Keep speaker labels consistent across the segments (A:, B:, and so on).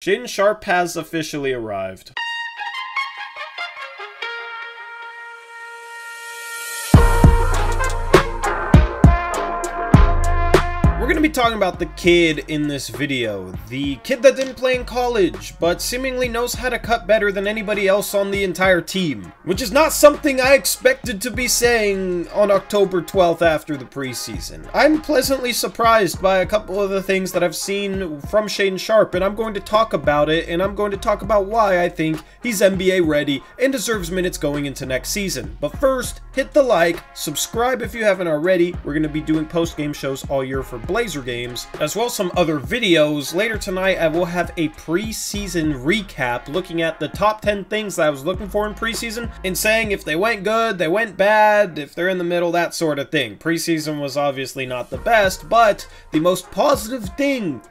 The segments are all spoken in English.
A: Shaedon Sharpe has officially arrived. We're going to be talking about the kid in this video. The kid that didn't play in college, but seemingly knows how to cut better than anybody else on the entire team. Which is not something I expected to be saying on October 12th after the preseason. I'm pleasantly surprised by a couple of the things that I've seen from Shaedon Sharpe, and I'm going to talk about it, and I'm going to talk about why I think he's NBA ready and deserves minutes going into next season. But first, hit the like, subscribe if you haven't already. We're going to be doing post-game shows all year for Blazer games, as well as some other videos. Later tonight, I will have a preseason recap looking at the top 10 things that I was looking for in preseason and saying if they went good, they went bad, if they're in the middle, that sort of thing. Preseason was obviously not the best, but the most positive thing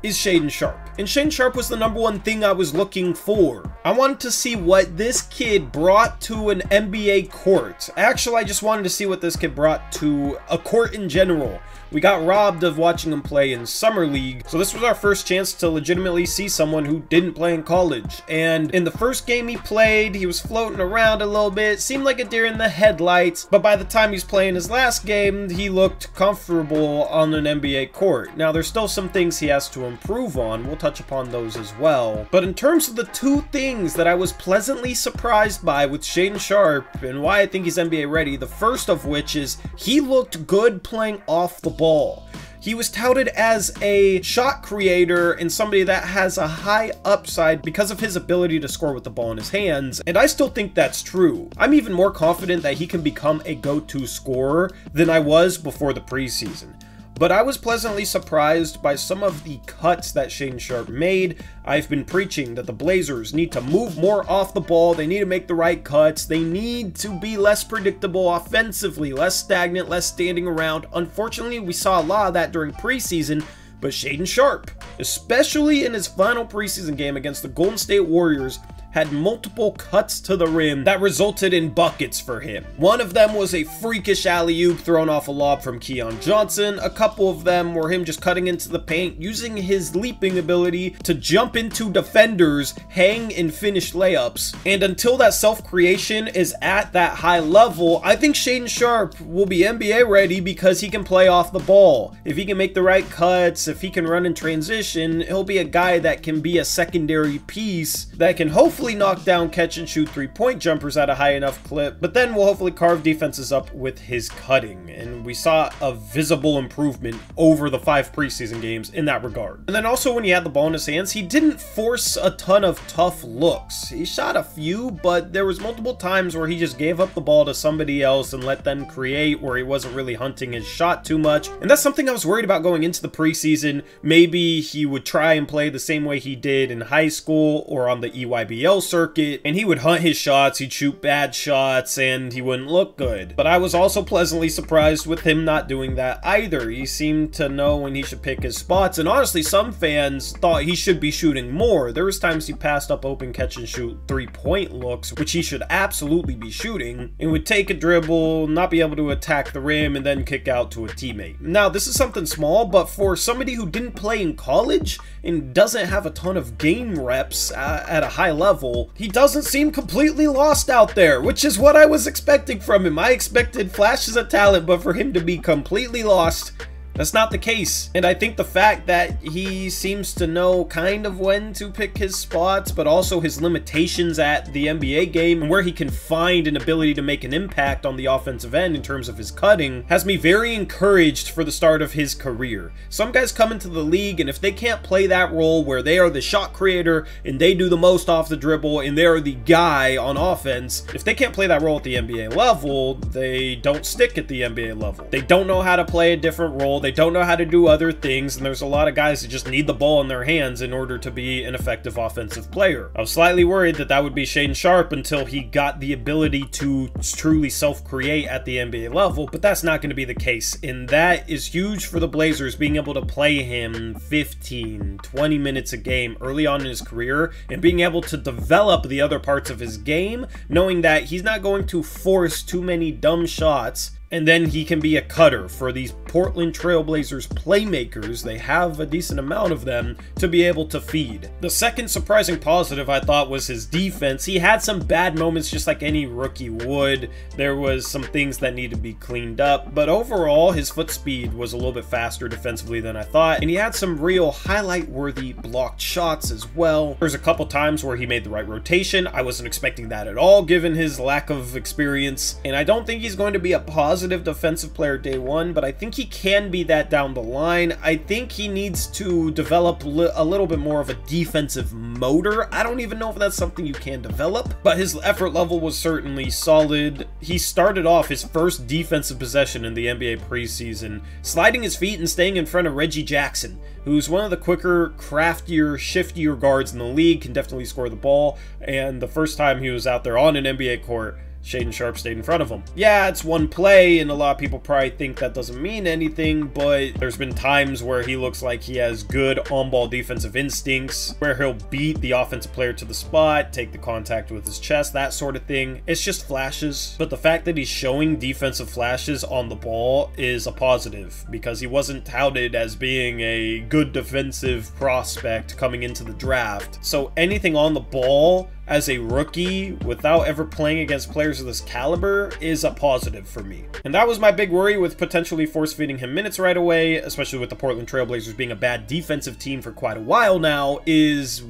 A: is Shaedon Sharpe. And Shaedon Sharpe was the #1 thing I was looking for. I wanted to see what this kid brought to an NBA court. Actually, I just wanted to see what this kid brought to a court in general. We got robbed of watching him play in Summer League, so this was our first chance to legitimately see someone who didn't play in college. And in the first game he played, he was floating around a little bit, seemed like a deer in the headlights, but by the time he's playing his last game, he looked comfortable on an NBA court. Now, there's still some things he has to improve on. We'll touch upon those as well. But in terms of the two things that I was pleasantly surprised by with Shaedon Sharpe and why I think he's NBA ready, the first of which is he looked good playing off the ball. He was touted as a shot creator and somebody that has a high upside because of his ability to score with the ball in his hands, and I still think that's true. I'm even more confident that he can become a go-to scorer than I was before the preseason. But I was pleasantly surprised by some of the cuts that Shaedon Sharpe made. I've been preaching that the Blazers need to move more off the ball. They need to make the right cuts. They need to be less predictable offensively, less stagnant, less standing around. Unfortunately, we saw a lot of that during preseason, but Shaedon Sharpe, especially in his final preseason game against the Golden State Warriors, had multiple cuts to the rim that resulted in buckets for him. One of them was a freakish alley-oop thrown off a lob from Keon Johnson. A couple of them were him just cutting into the paint, using his leaping ability to jump into defenders, hang and finish layups. And until that self-creation is at that high level, I think Shaedon Sharpe will be NBA ready because he can play off the ball. If he can make the right cuts, if he can run in transition, he'll be a guy that can be a secondary piece that can hopefully knock down catch and shoot 3-point jumpers at a high enough clip, but then we'll hopefully carve defenses up with his cutting. And we saw a visible improvement over the 5 preseason games in that regard. And then also when he had the ball in his hands, he didn't force a ton of tough looks. He shot a few, but there was multiple times where he just gave up the ball to somebody else and let them create, where he wasn't really hunting his shot too much. And that's something I was worried about going into the preseason. Maybe he would try and play the same way he did in high school or on the EYBL circuit, and he would hunt his shots, he'd shoot bad shots, and he wouldn't look good. But I was also pleasantly surprised with him not doing that either. He seemed to know when he should pick his spots, and honestly, some fans thought he should be shooting more. There was times he passed up open catch and shoot 3-point looks, which he should absolutely be shooting, and would take a dribble, not be able to attack the rim, and then kick out to a teammate. Now, this is something small, but for somebody who didn't play in college and doesn't have a ton of game reps at a high level, he doesn't seem completely lost out there, which is what I was expecting from him. I expected flashes of talent, but for him to be completely lost, that's not the case. And I think the fact that he seems to know kind of when to pick his spots, but also his limitations at the NBA game and where he can find an ability to make an impact on the offensive end in terms of his cutting, has me very encouraged for the start of his career. Some guys come into the league, and if they can't play that role where they are the shot creator and they do the most off the dribble and they are the guy on offense, if they can't play that role at the NBA level, they don't stick at the NBA level. They don't know how to play a different role. They don't know how to do other things, and there's a lot of guys that just need the ball in their hands in order to be an effective offensive player. I was slightly worried that that would be Shaedon Sharpe until he got the ability to truly self-create at the NBA level, but that's not going to be the case, and that is huge for the Blazers, being able to play him 15, 20 minutes a game early on in his career, and being able to develop the other parts of his game, knowing that he's not going to force too many dumb shots And then he can be a cutter for these Portland Trailblazers playmakers. They have a decent amount of them to be able to feed. The second surprising positive I thought was his defense. He had some bad moments just like any rookie would. There was some things that need to be cleaned up, but overall his foot speed was a little bit faster defensively than I thought, and he had some real highlight-worthy blocked shots as well. There's a couple times where he made the right rotation. I wasn't expecting that at all given his lack of experience, and I don't think he's going to be a positive defensive player day one, but I think he can be that down the line. I think he needs to develop a little bit more of a defensive motor. I don't even know if that's something you can develop, but his effort level was certainly solid. He started off his first defensive possession in the NBA preseason, sliding his feet and staying in front of Reggie Jackson, who's one of the quicker, craftier, shiftier guards in the league, can definitely score the ball, and the first time he was out there on an NBA court, Shaedon Sharpe stayed in front of him. Yeah, it's one play, and a lot of people probably think that doesn't mean anything, but there's been times where he looks like he has good on-ball defensive instincts, where he'll beat the offensive player to the spot, take the contact with his chest, that sort of thing. It's just flashes, but the fact that he's showing defensive flashes on the ball is a positive, because he wasn't touted as being a good defensive prospect coming into the draft. So anything on the ball as a rookie without ever playing against players of this caliber is a positive for me. And that was my big worry with potentially force-feeding him minutes right away, especially with the Portland Trailblazers being a bad defensive team for quite a while now,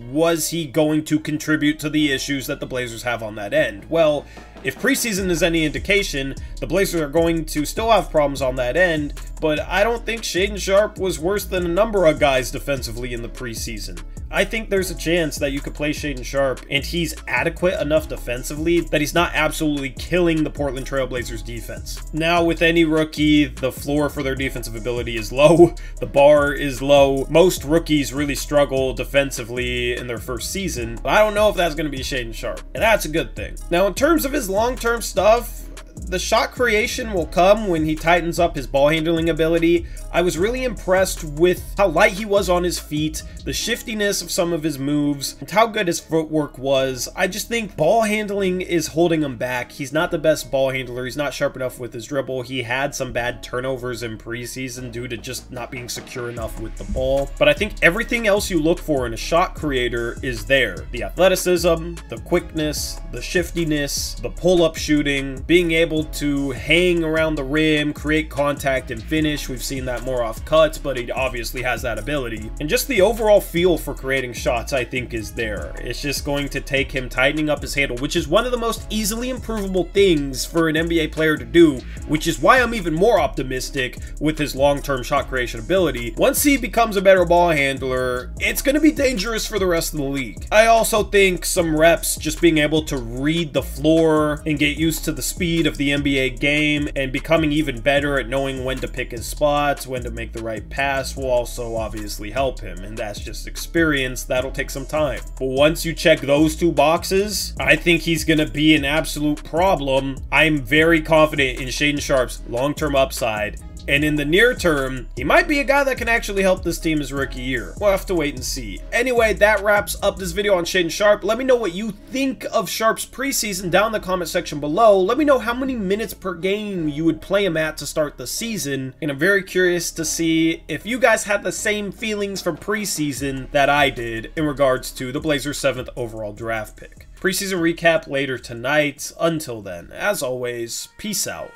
A: was he going to contribute to the issues that the Blazers have on that end? Well, if preseason is any indication, the Blazers are going to still have problems on that end, but I don't think Shaedon Sharpe was worse than a number of guys defensively in the preseason. I think there's a chance that you could play Shaedon Sharpe and he's adequate enough defensively that he's not absolutely killing the Portland Trailblazers defense. Now, with any rookie, the floor for their defensive ability is low, the bar is low. Most rookies really struggle defensively in their first season, but I don't know if that's going to be Shaedon Sharpe, and that's a good thing. Now, in terms of his long-term stuff, the shot creation will come when he tightens up his ball handling ability. I was really impressed with how light he was on his feet, the shiftiness of some of his moves, and how good his footwork was. I just think ball handling is holding him back. He's not the best ball handler. He's not sharp enough with his dribble. He had some bad turnovers in preseason due to just not being secure enough with the ball. But I think everything else you look for in a shot creator is there. The athleticism, the quickness, the shiftiness, the pull-up shooting, being able to hang around the rim, create contact, and finish. We've seen that more off cuts, but he obviously has that ability. And just the overall feel for creating shots, I think, is there. It's just going to take him tightening up his handle, which is one of the most easily improvable things for an NBA player to do, which is why I'm even more optimistic with his long-term shot creation ability. Once he becomes a better ball handler, it's going to be dangerous for the rest of the league. I also think some reps, just being able to read the floor and get used to the speed of the NBA game and becoming even better at knowing when to pick his spots, when to make the right pass, will also obviously help him, and that's just experience. That'll take some time. But once you check those two boxes, I think he's gonna be an absolute problem. I'm very confident in Shaedon Sharpe's long-term upside, and in the near term, he might be a guy that can actually help this team his rookie year. We'll have to wait and see. Anyway, that wraps up this video on Shaedon Sharpe. Let me know what you think of Sharpe's preseason down in the comment section below. Let me know how many minutes per game you would play him at to start the season. And I'm very curious to see if you guys had the same feelings from preseason that I did in regards to the Blazers' 7th overall draft pick. Preseason recap later tonight. Until then, as always, peace out.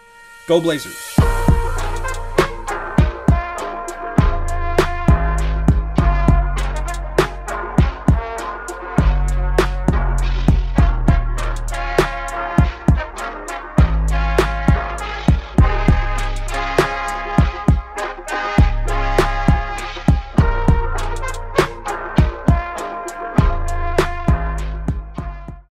A: Go Blazers.